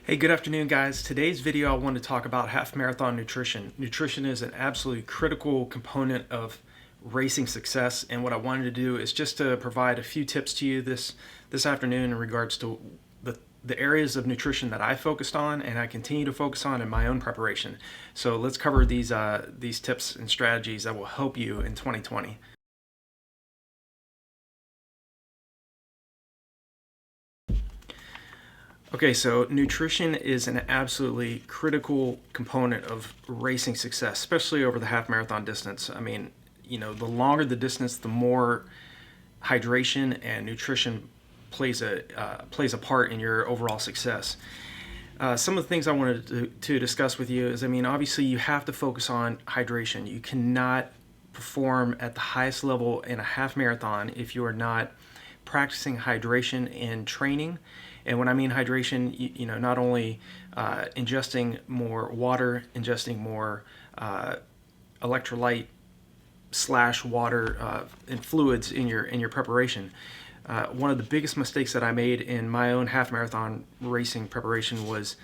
Hey, good afternoon, guys. Today's video, I want to talk about half marathon nutrition. Nutrition is an absolutely critical component of racing success, and what I wanted to do is just to provide a few tips to you this afternoon in regards to the areas of nutrition that I focused on and I continue to focus on in my own preparation. So let's cover these tips and strategies that will help you in 2020. Okay, so nutrition is an absolutely critical component of racing success, especially over the half marathon distance. I mean, the longer the distance, the more hydration and nutrition plays a part in your overall success. Some of the things I wanted to discuss with you is, I mean, obviously you have to focus on hydration. You cannot perform at the highest level in a half marathon if you are not practicing hydration in training. And when I mean hydration, not only ingesting more water, ingesting more electrolyte slash water and fluids in your preparation. One of the biggest mistakes that I made in my own half marathon racing preparation was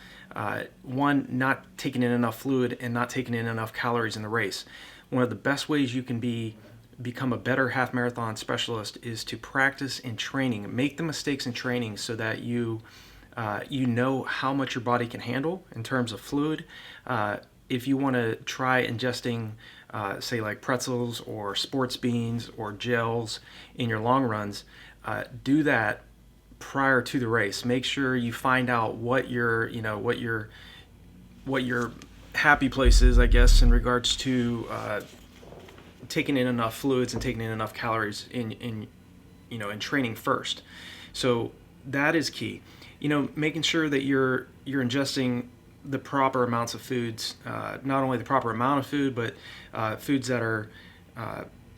one, not taking in enough fluid and not taking in enough calories in the race. One of the best ways you can become a better half marathon specialist is to practice in training. Make the mistakes in training so that you know how much your body can handle in terms of fluid. If you want to try ingesting, say, like pretzels or sports beans or gels in your long runs, do that prior to the race. Make sure you find out what your happy place is, I guess, in regards to taking in enough fluids and taking in enough calories in training first. So that is key. Making sure that you're ingesting the proper amounts of foods, not only the proper amount of food, but foods that are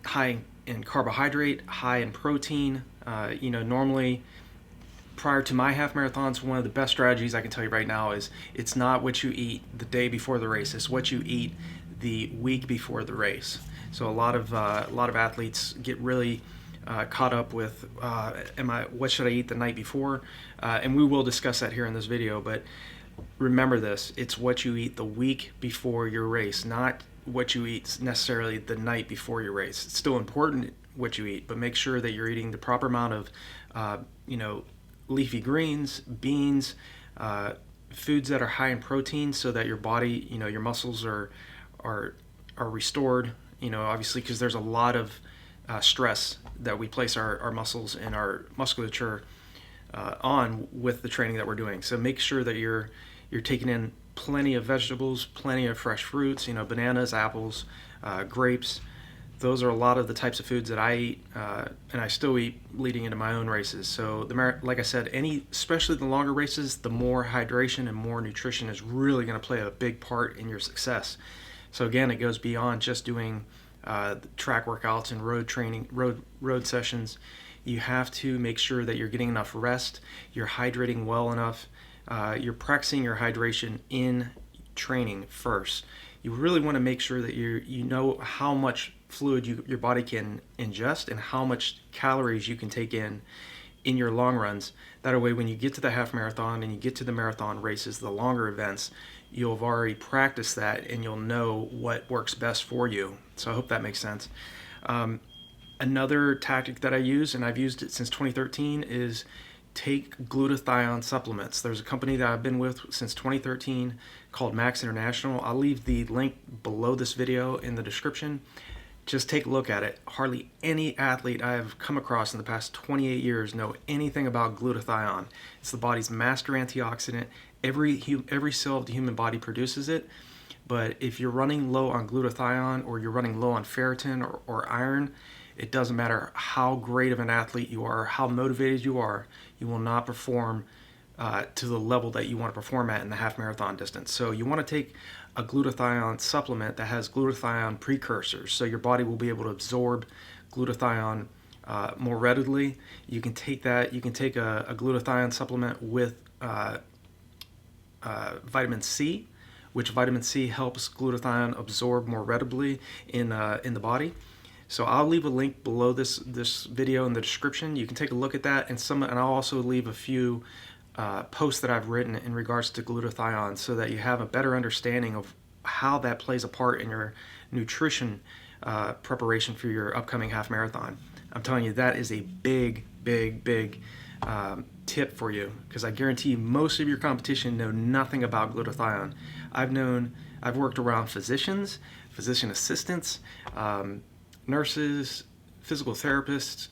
high in carbohydrate, high in protein. Normally prior to my half marathons, one of the best strategies I can tell you right now is it's not what you eat the day before the race, it's what you eat the week before the race. So a lot of athletes get really caught up with what should I eat the night before, and we will discuss that here in this video. But remember this: it's what you eat the week before your race, not what you eat necessarily the night before your race. It's still important what you eat, but make sure that you're eating the proper amount of leafy greens, beans, foods that are high in protein, so that your body, your muscles are restored. Obviously, because there's a lot of stress that we place our muscles and our musculature on with the training that we're doing. So make sure that you're taking in plenty of vegetables, plenty of fresh fruits, bananas, apples, grapes. Those are a lot of the types of foods that I eat, and I still eat leading into my own races. So like I said, especially the longer races, the more hydration and more nutrition is really going to play a big part in your success. So again, it goes beyond just doing track workouts and road training, road sessions. You have to make sure that you're getting enough rest, you're hydrating well enough, you're practicing your hydration in training first. You really want to make sure that you know how much fluid your body can ingest and how much calories you can take in your long runs. That way, when you get to the half marathon and you get to the marathon races, the longer events, you'll have already practiced that and you'll know what works best for you. So I hope that makes sense. Another tactic that I use, and I've used it since 2013, is take glutathione supplements. There's a company that I've been with since 2013 called Max International. I'll leave the link below this video in the description. Just take a look at it. Hardly any athlete I have come across in the past 28 years know anything about glutathione. It's the body's master antioxidant. Every cell of the human body produces it. But if you're running low on glutathione or you're running low on ferritin or iron, it doesn't matter how great of an athlete you are, how motivated you are, you will not perform to the level that you want to perform at in the half marathon distance. So you want to take a glutathione supplement that has glutathione precursors, so your body will be able to absorb glutathione more readily. You can take that. You can take a glutathione supplement with vitamin C, which vitamin C helps glutathione absorb more readily in the body. So I'll leave a link below this video in the description. You can take a look at that, and I'll also leave a few posts that I've written in regards to glutathione so that you have a better understanding of how that plays a part in your nutrition preparation for your upcoming half marathon. I'm telling you, that is a big, big, big tip for you, because I guarantee you most of your competition know nothing about glutathione. I've worked around physicians, physician assistants, nurses, physical therapists,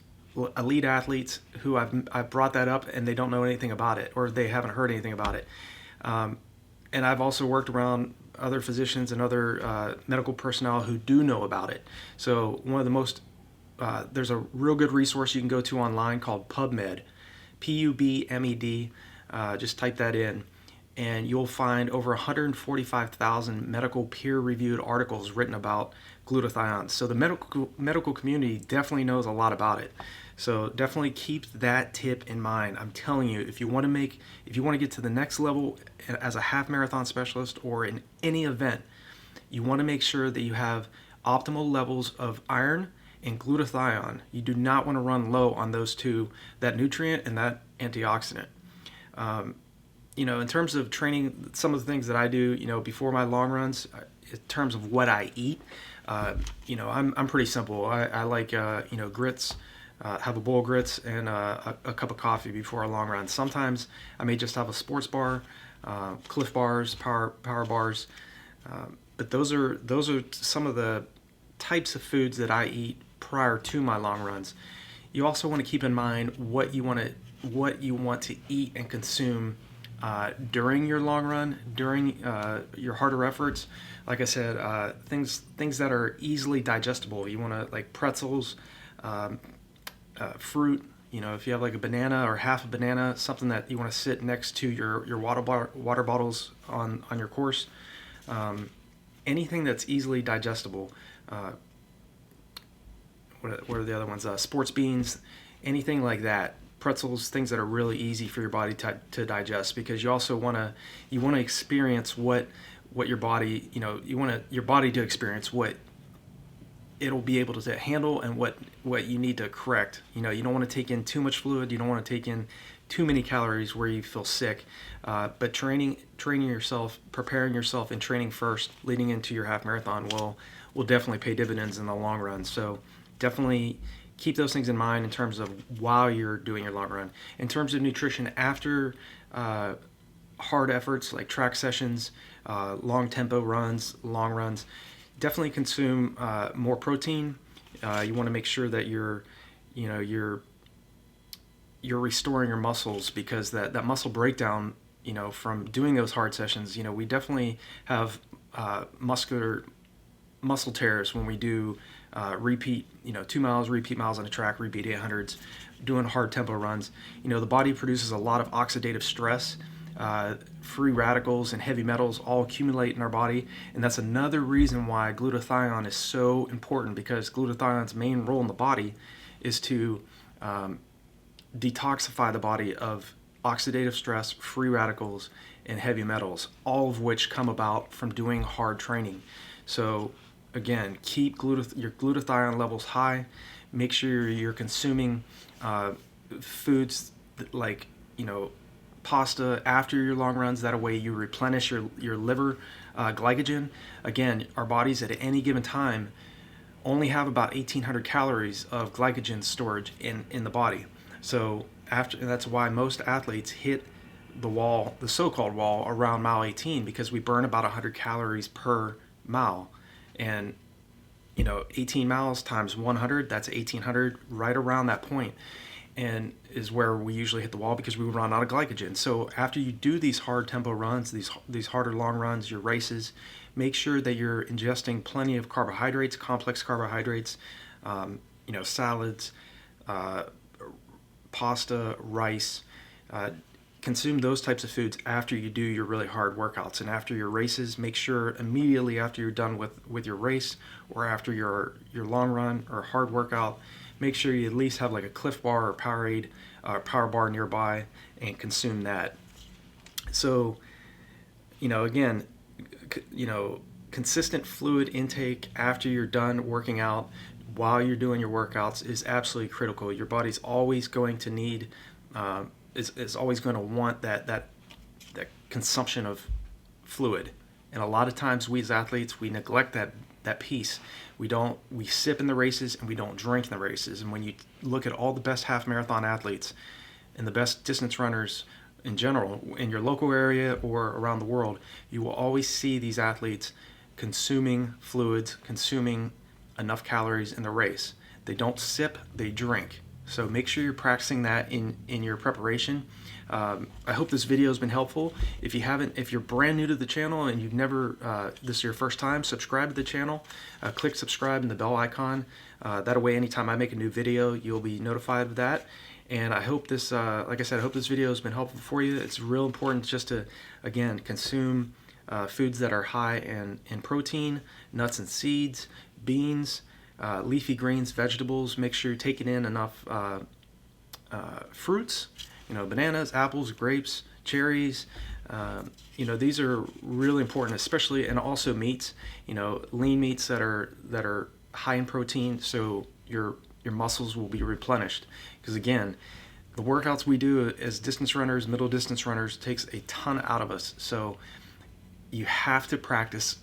elite athletes who I've brought that up and they don't know anything about it, or they haven't heard anything about it. And I've also worked around other physicians and other medical personnel who do know about it. So one of the most there's a real good resource you can go to online called PubMed, PUBMED. Just type that in, and you'll find over 145,000 medical peer-reviewed articles written about glutathione. So the medical community definitely knows a lot about it. So definitely keep that tip in mind. I'm telling you, if you want to get to the next level as a half marathon specialist or in any event, you want to make sure that you have optimal levels of iron and glutathione. You do not want to run low on those two, that nutrient and that antioxidant. In terms of training, some of the things that I do, before my long runs, in terms of what I eat, I'm pretty simple. I like, grits, have a bowl of grits and a cup of coffee before a long run. Sometimes I may just have a sports bar, Cliff bars, power bars, but those are some of the types of foods that I eat prior to my long runs. You also want to keep in mind what you want to eat and consume during your long run, during your harder efforts. Like I said, things that are easily digestible. You want to, like, pretzels, fruit. If you have like a banana or half a banana, something that you want to sit next to your water bottles on your course. Anything that's easily digestible. What are the other ones? Sports beans, anything like that. Pretzels, things that are really easy for your body to digest, because you also want to experience what your body, you want your body to experience what it'll be able to handle and what you need to correct. You don't want to take in too much fluid. You don't want to take in too many calories where you feel sick. But training yourself, preparing yourself, and training first leading into your half marathon will definitely pay dividends in the long run. So definitely keep those things in mind in terms of while you're doing your long run. In terms of nutrition after hard efforts like track sessions, long tempo runs, long runs, definitely consume more protein. You want to make sure that you're restoring your muscles, because that muscle breakdown, from doing those hard sessions, we definitely have muscle tears when we do repeat 2 miles, repeat miles on a track, repeat 800s, doing hard tempo runs. The body produces a lot of oxidative stress. Free radicals and heavy metals all accumulate in our body, and that's another reason why glutathione is so important, because glutathione's main role in the body is to detoxify the body of oxidative stress, free radicals, and heavy metals, all of which come about from doing hard training. So again, keep your glutathione levels high. Make sure you're consuming foods like pasta after your long runs. That way you replenish your liver glycogen. Again, our bodies at any given time only have about 1,800 calories of glycogen storage in the body. So that's why most athletes hit the wall, the so-called wall, around mile 18, because we burn about 100 calories per mile. And 18 miles times 100, that's 1,800, right around that point, and is where we usually hit the wall, because we run out of glycogen. So after you do these hard tempo runs, these harder long runs, your races, make sure that you're ingesting plenty of carbohydrates, complex carbohydrates, salads, pasta, rice. Consume those types of foods after you do your really hard workouts. And after your races, make sure immediately after you're done with your race, or after your long run or hard workout, make sure you at least have like a Cliff bar or Powerade power bar nearby and consume that. So again, consistent fluid intake after you're done working out, while you're doing your workouts, is absolutely critical. Your body's always going to need is always going to want that consumption of fluid. And a lot of times we as athletes, we neglect that piece. We sip in the races and we don't drink in the races. And when you look at all the best half marathon athletes and the best distance runners in general in your local area or around the world, you will always see these athletes consuming fluids, consuming enough calories in the race. They don't sip, they drink. So make sure you're practicing that in your preparation. I hope this video has been helpful. If you're brand new to the channel and you've never, this is your first time, subscribe to the channel. Click subscribe and the bell icon. That way, anytime I make a new video, you'll be notified of that. And I hope this, like I said, I hope this video has been helpful for you. It's real important just to, again, consume foods that are high in protein, nuts and seeds, beans, leafy greens, vegetables. Make sure you're taking in enough fruits, bananas, apples, grapes, cherries. These are really important, especially, and also meats, lean meats that are high in protein, so your muscles will be replenished. Because again, the workouts we do as distance runners, middle distance runners, takes a ton out of us. So you have to practice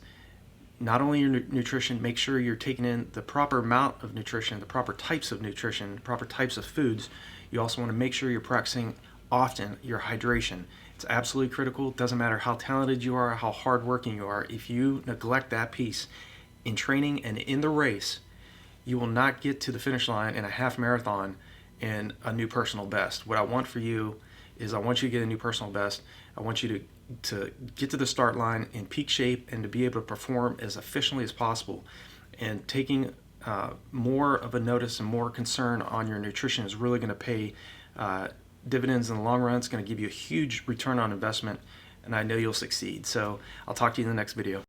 not only your nutrition, make sure you're taking in the proper amount of nutrition, the proper types of nutrition, proper types of foods. You also want to make sure you're practicing often your hydration. It's absolutely critical. It doesn't matter how talented you are, how hardworking you are. If you neglect that piece in training and in the race, you will not get to the finish line in a half marathon and a new personal best. What I want for you is I want you to get a new personal best. I want you to get to the start line in peak shape and to be able to perform as efficiently as possible. And taking more of a notice and more concern on your nutrition is really going to pay dividends in the long run. It's going to give you a huge return on investment, and I know you'll succeed. So I'll talk to you in the next video.